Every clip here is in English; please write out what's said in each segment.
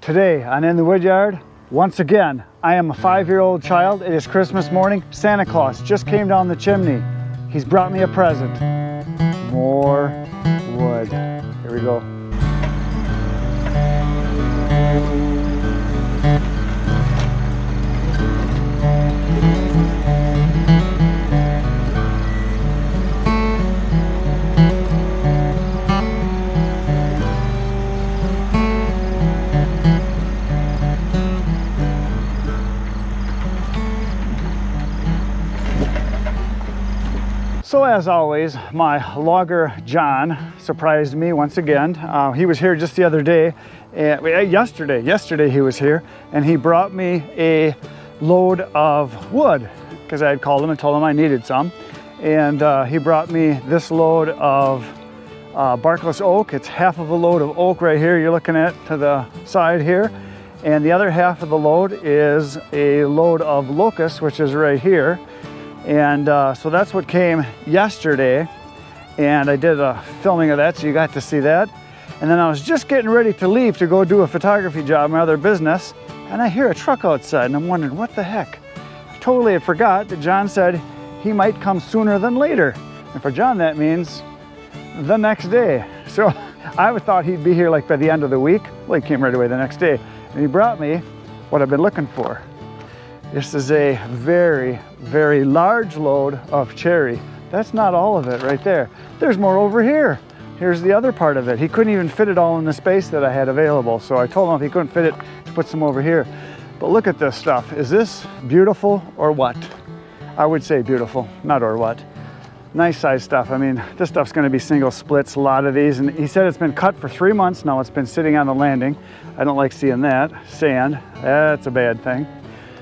Today on In the Woodyard, once again, I am a 5-year-old child. It is Christmas morning. Santa Claus just came down the chimney. He's brought me a present. More wood. Here we go. So as always, my logger John surprised me once again. He was here just the other day, yesterday he was here, and he brought me a load of wood because I had called him and told him I needed some. And he brought me this load of barkless oak. It's half of a load of oak right here you're looking at to the side here. And the other half of the load is a load of locust, which is right here. And so that's what came yesterday, and I did a filming of that, so you got to see that. And then I was just getting ready to leave to go do a photography job, my other business, and I hear a truck outside, and I'm wondering, what the heck? I totally had forgot that John said he might come sooner than later. And for John, that means the next day. So I thought he'd be here like by the end of the week. Well, he came right away the next day, and he brought me what I've been looking for. This is a very, very large load of cherry. That's not all of it right there. There's more over here. Here's the other part of it. He couldn't even fit it all in the space that I had available. So I told him if he couldn't fit it, to put some over here. But look at this stuff. Is this beautiful or what? I would say beautiful, not or what. Nice size stuff. I mean, this stuff's gonna be single splits, a lot of these. And he said it's been cut for 3 months now. It's been sitting on the landing. I don't like seeing that. Sand, that's a bad thing.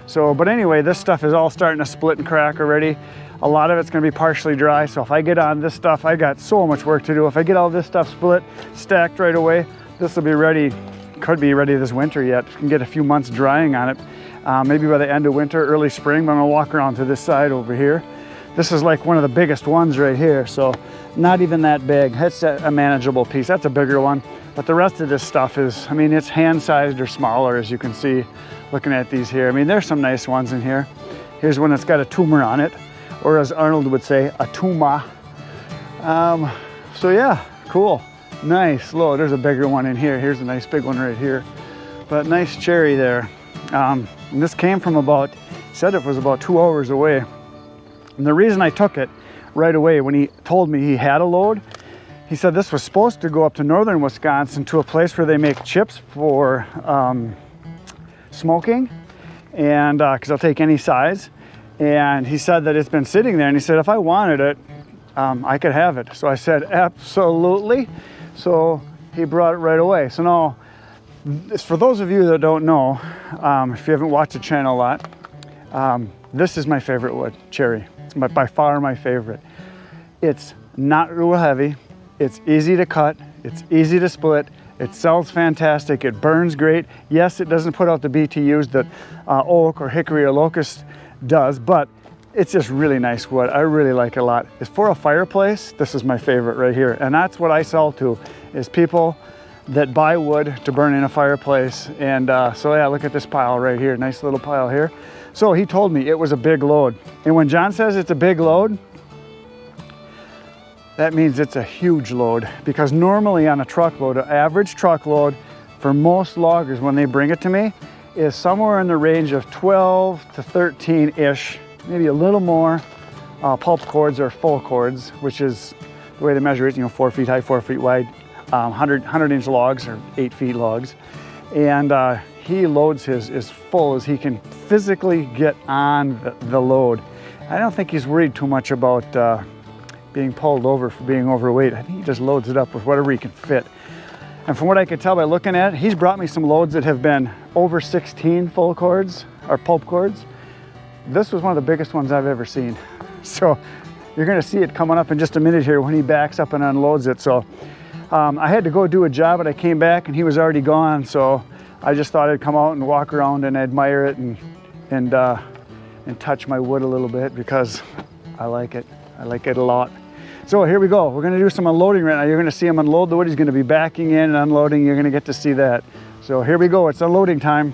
So, but anyway, this stuff is all starting to split and crack already. A lot of it's going to be partially dry. So if I get on this stuff, I got so much work to do. If I get all this stuff split, stacked right away, this will be ready, could be ready this winter yet. Can get a few months drying on it. Maybe by the end of winter, early spring, but I'm going to walk around to this side over here. This is like one of the biggest ones right here. So not even that big. It's a manageable piece. That's a bigger one. But the rest of this stuff is, I mean, it's hand-sized or smaller, as you can see looking at these here. I mean, there's some nice ones in here. Here's one that's got a tumor on it, or as Arnold would say, a tumor. So yeah, cool. Nice load. There's a bigger one in here. Here's a nice big one right here. But nice cherry there. And this came from about, said it was about 2 hours away. And the reason I took it right away when he told me he had a load, he said this was supposed to go up to northern Wisconsin to a place where they make chips for smoking, and because they'll take any size. And he said that it's been sitting there, and he said if I wanted it, I could have it. So I said absolutely. So he brought it right away. So now, for those of you that don't know, if you haven't watched the channel a lot, this is my favorite wood, cherry. It's by far my favorite. It's not real heavy. It's easy to cut, it's easy to split, it sells fantastic, it burns great. Yes, it doesn't put out the BTUs that oak or hickory or locust does, but it's just really nice wood. I really like it a lot. As for a fireplace, this is my favorite right here. And that's what I sell to, is people that buy wood to burn in a fireplace. And so yeah, look at this pile right here, nice little pile here. So he told me it was a big load. And when John says it's a big load, that means it's a huge load, because normally on a truckload, an average truckload for most loggers when they bring it to me is somewhere in the range of 12 to 13-ish, maybe a little more pulp cords or full cords, which is the way they measure it, 4 feet high, 4 feet wide, 100-inch logs or 8 feet logs. And he loads his as full as he can physically get on the load. I don't think he's worried too much about being pulled over for being overweight. I think he just loads it up with whatever he can fit. And from what I could tell by looking at it, he's brought me some loads that have been over 16 full cords or pulp cords. This was one of the biggest ones I've ever seen. So you're gonna see it coming up in just a minute here when he backs up and unloads it. So I had to go do a job, but I came back and he was already gone. So I just thought I'd come out and walk around and admire it and touch my wood a little bit, because I like it. I like it a lot. So here we go. We're gonna do some unloading right now. You're gonna see him unload the wood. He's gonna be backing in and unloading. You're gonna get to see that. So here we go, it's unloading time.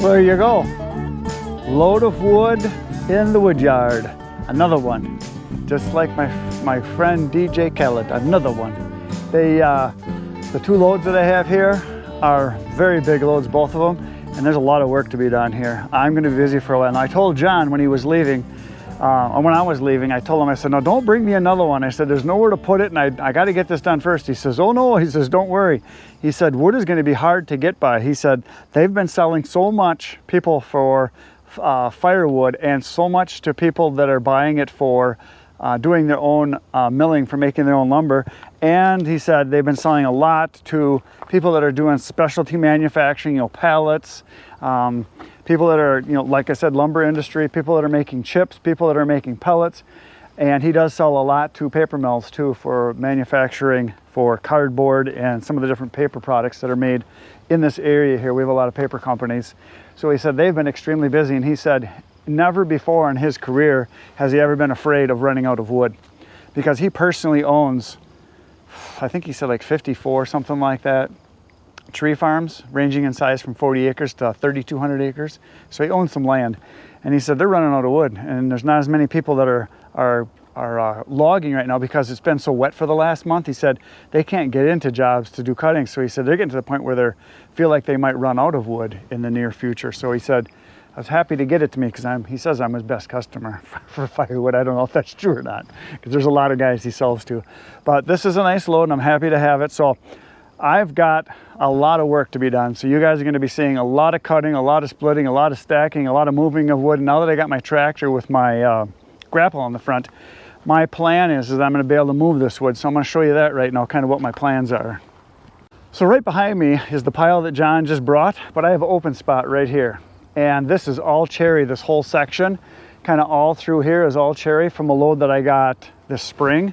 There you go. Load of wood in the wood yard. Another one. Just like my friend DJ Khaled, another one. The two loads that I have here are very big loads, both of them, and there's a lot of work to be done here. I'm going to be busy for a while. And I told John when he was leaving, or when I was leaving, I told him, I said, no, don't bring me another one. I said, there's nowhere to put it, and I got to get this done first. He says, oh no, he says, don't worry. He said, wood is going to be hard to get by. He said, they've been selling so much, people, for firewood, and so much to people that are buying it for doing their own milling, for making their own lumber. And he said they've been selling a lot to people that are doing specialty manufacturing, pallets, people that are, like I said, lumber industry, people that are making chips, people that are making pellets. And he does sell a lot to paper mills too, for manufacturing for cardboard and some of the different paper products that are made in this area here. We have a lot of paper companies. So he said they've been extremely busy, and he said never before in his career has he ever been afraid of running out of wood, because he personally owns, I think he said like 54, something like that, tree farms ranging in size from 40 acres to 3,200 acres. So he owns some land, and he said they're running out of wood, and there's not as many people that are logging right now because it's been so wet for the last month. He said they can't get into jobs to do cutting. So he said they're getting to the point where they feel like they might run out of wood in the near future. So he said, I was happy to get it to me because he says I'm his best customer for firewood. I don't know if that's true or not, because there's a lot of guys he sells to. But this is a nice load, and I'm happy to have it. So I've got a lot of work to be done. So you guys are going to be seeing a lot of cutting, a lot of splitting, a lot of stacking, a lot of moving of wood. And now that I got my tractor with my grapple on the front, my plan is I'm going to be able to move this wood. So I'm going to show you that right now, kind of what my plans are. So right behind me is the pile that John just brought, but I have an open spot right here. And this is all cherry, this whole section, kind of all through here is all cherry from a load that I got this spring.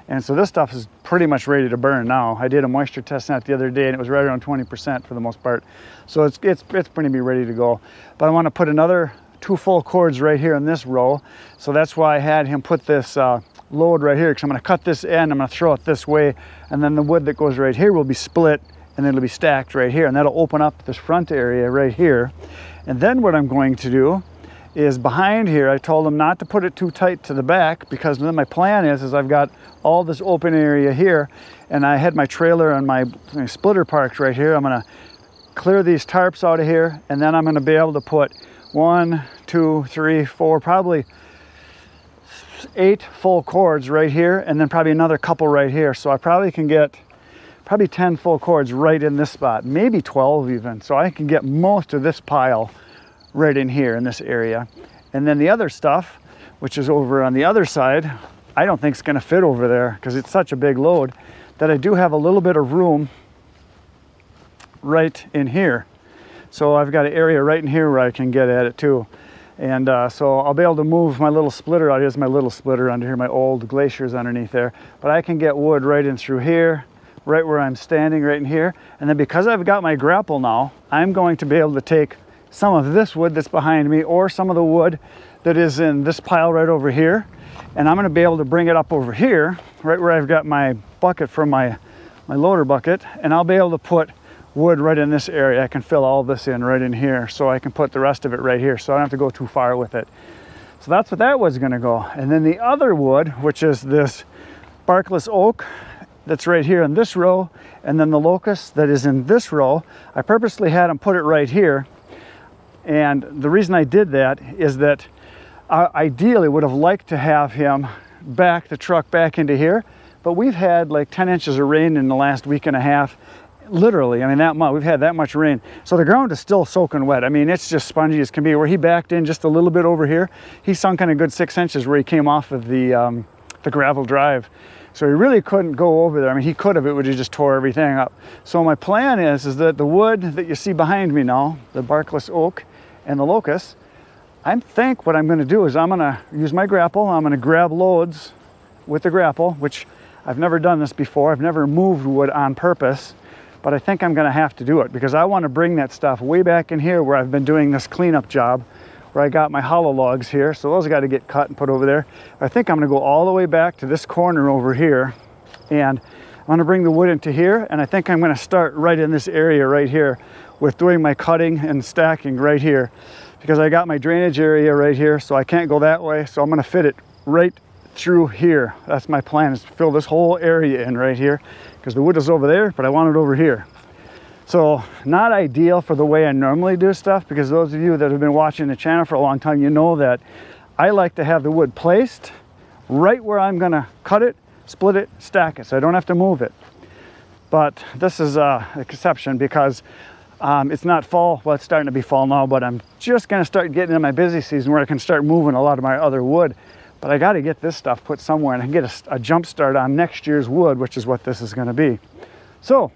And so this stuff is pretty much ready to burn now. I did a moisture test on it the other day, and it was right around 20% for the most part. So it's going to be ready to go. But I want to put another 2 full cords right here in this row. So that's why I had him put this load right here, because I'm going to cut this end, I'm going to throw it this way, and then the wood that goes right here will be split, and then it'll be stacked right here, and that'll open up this front area right here. And then what I'm going to do is behind here, I told him not to put it too tight to the back, because then my plan is I've got all this open area here, and I had my trailer and my splitter parked right here. I'm going to clear these tarps out of here, and then I'm going to be able to put 1, 2, 3, 4, probably 8 full cords right here, and then probably another couple right here. So I probably can get 10 full cords right in this spot, maybe 12 even. So I can get most of this pile right in here in this area. And then the other stuff, which is over on the other side, I don't think it's going to fit over there because it's such a big load that I do have a little bit of room right in here. So I've got an area right in here where I can get at it too. And so I'll be able to move my little splitter out. Here's my little splitter under here, my old Glacier's underneath there. But I can get wood right in through here, right where I'm standing right in here. And then because I've got my grapple now, I'm going to be able to take some of this wood that's behind me, or some of the wood that is in this pile right over here. And I'm going to be able to bring it up over here, right where I've got my bucket for my loader bucket. And I'll be able to put wood right in this area. I can fill all this in right in here, so I can put the rest of it right here, so I don't have to go too far with it. So that's what that wood's going to go. And then the other wood, which is this barkless oak that's right here in this row, and then the locust that is in this row, I purposely had him put it right here. And the reason I did that is that I ideally would have liked to have him back the truck back into here, but we've had like 10 inches of rain in the last week and a half. Literally, I mean, that much. We've had that much rain. So the ground is still soaking wet. I mean, it's just spongy as can be. Where he backed in just a little bit over here, he sunk in a good 6 inches where he came off of the gravel drive. So he really couldn't go over there. I mean, he could have, it would have just tore everything up. So my plan is that the wood that you see behind me now, the barkless oak and the locust, I think what I'm going to do is I'm going to use my grapple. I'm going to grab loads with the grapple, which I've never done this before. I've never moved wood on purpose. But I think I'm going to have to do it because I want to bring that stuff way back in here where I've been doing this cleanup job, where I got my hollow logs here. So those got to get cut and put over there. I think I'm going to go all the way back to this corner over here, and I'm going to bring the wood into here. And I think I'm going to start right in this area right here with doing my cutting and stacking right here, because I got my drainage area right here, so I can't go that way. So I'm going to fit it right through here. That's my plan, is to fill this whole area in right here, because the wood is over there, but I want it over here. So not ideal for the way I normally do stuff, because those of you that have been watching the channel for a long time, you know that I like to have the wood placed right where I'm going to cut it, split it, stack it, so I don't have to move it. But this is an exception, because it's not fall. Well, it's starting to be fall now, but I'm just going to start getting in my busy season where I can start moving a lot of my other wood. But I got to get this stuff put somewhere and get a jump start on next year's wood, which is what this is going to be. So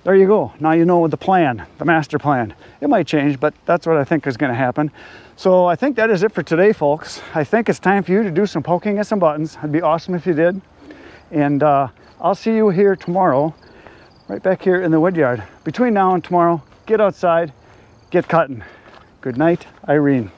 there you go. Now you know the plan, the master plan. It might change, but that's what I think is going to happen. So I think that is it for today, folks. I think it's time for you to do some poking at some buttons. It'd be awesome if you did. And I'll see you here tomorrow, right back here in the wood yard. Between now and tomorrow, get outside, get cutting. Good night, Irene.